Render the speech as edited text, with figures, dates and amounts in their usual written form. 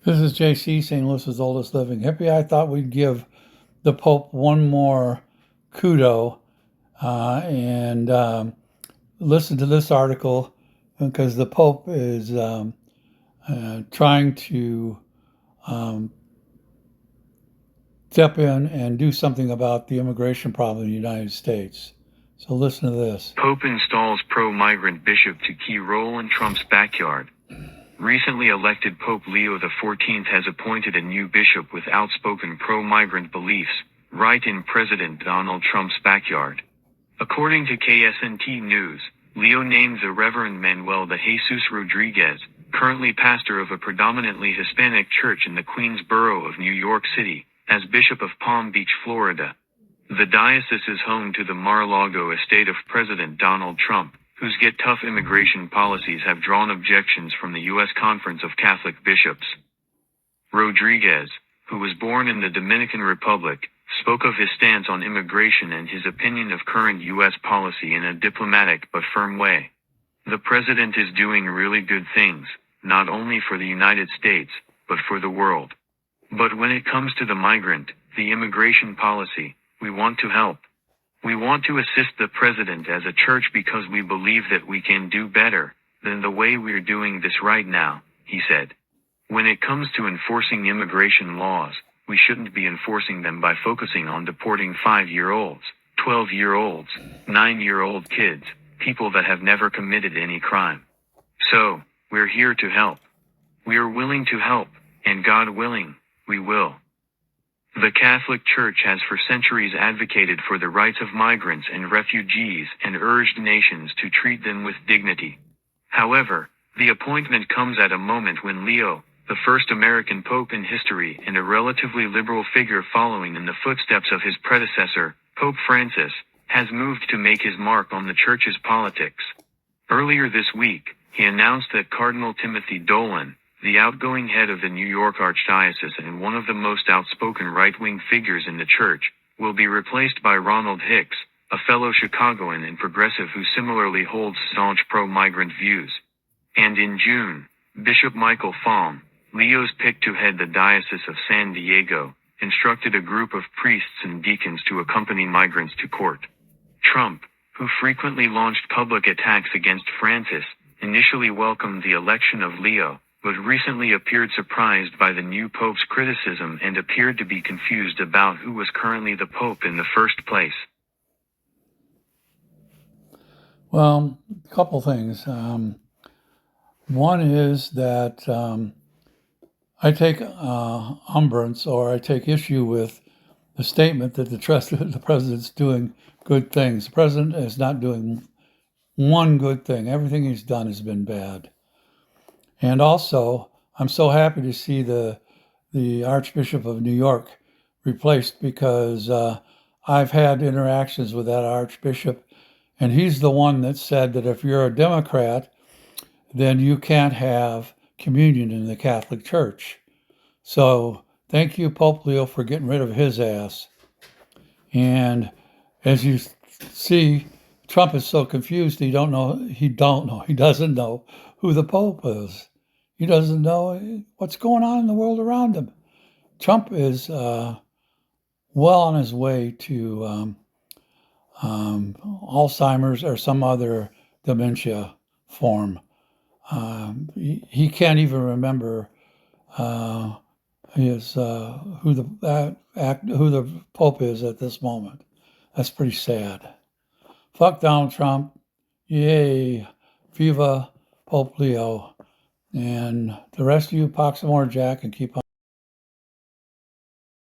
This is JC, St. Louis's oldest living hippie. I thought we'd give the Pope one more kudo and listen to this article because the Pope is trying to um, step in and do something about the immigration problem in the United States. So listen to this. Pope installs pro-migrant bishop to key role in Trump's backyard. Recently elected Pope Leo XIV has appointed a new bishop with outspoken pro-migrant beliefs, right in President Donald Trump's backyard. According to KSNT News, Leo named the Reverend Manuel de Jesus Rodriguez, currently pastor of a predominantly Hispanic church in the Queens borough of New York City, as Bishop of Palm Beach, Florida. The diocese is home to the Mar-a-Lago estate of President Donald Trump, whose get tough immigration policies have drawn objections from the U.S. Conference of Catholic Bishops. Rodriguez, who was born in the Dominican Republic, spoke of his stance on immigration and his opinion of current U.S. policy in a diplomatic but firm way. The president is doing really good things, not only for the United States, but for the world. But when it comes to the immigration policy, we want to help. We want to assist the president as a church because we believe that we can do better than the way we're doing this right now, he said. When it comes to enforcing immigration laws, we shouldn't be enforcing them by focusing on deporting 5-year-olds, 12-year-olds, 9-year-old kids, people that have never committed any crime. So, we're here to help. We are willing to help, and God willing, we will. The Catholic Church has for centuries advocated for the rights of migrants and refugees and urged nations to treat them with dignity. However, the appointment comes at a moment when Leo, the first American pope in history and a relatively liberal figure following in the footsteps of his predecessor, Pope Francis, has moved to make his mark on the church's politics. Earlier this week, he announced that Cardinal Timothy Dolan, the outgoing head of the New York Archdiocese and one of the most outspoken right-wing figures in the church, will be replaced by Ronald Hicks, a fellow Chicagoan and progressive who similarly holds staunch pro-migrant views. And in June, Bishop Michael Fong, Leo's pick to head the Diocese of San Diego, instructed a group of priests and deacons to accompany migrants to court. Trump, who frequently launched public attacks against Francis, initially welcomed the election of Leo, but recently appeared surprised by the new pope's criticism and appeared to be confused about who was currently the pope in the first place. Well, a couple things. One is that I take umbrance or I take issue with the statement that the president's doing good things. The president is not doing one good thing. Everything he's done has been bad. And also, I'm so happy to see the Archbishop of New York replaced because I've had interactions with that Archbishop, and he's the one that said that if you're a Democrat, then you can't have communion in the Catholic Church. So thank you, Pope Leo, for getting rid of his ass. And as you see, Trump is so confused he doesn't know who the Pope is. He doesn't know what's going on in the world around him. Trump is well on his way to Alzheimer's or some other dementia form. He can't even remember who the Pope is at this moment. That's pretty sad. Fuck Donald Trump. Yay. Viva Pope Leo. And the rest of you, pox some more Jack and keep on.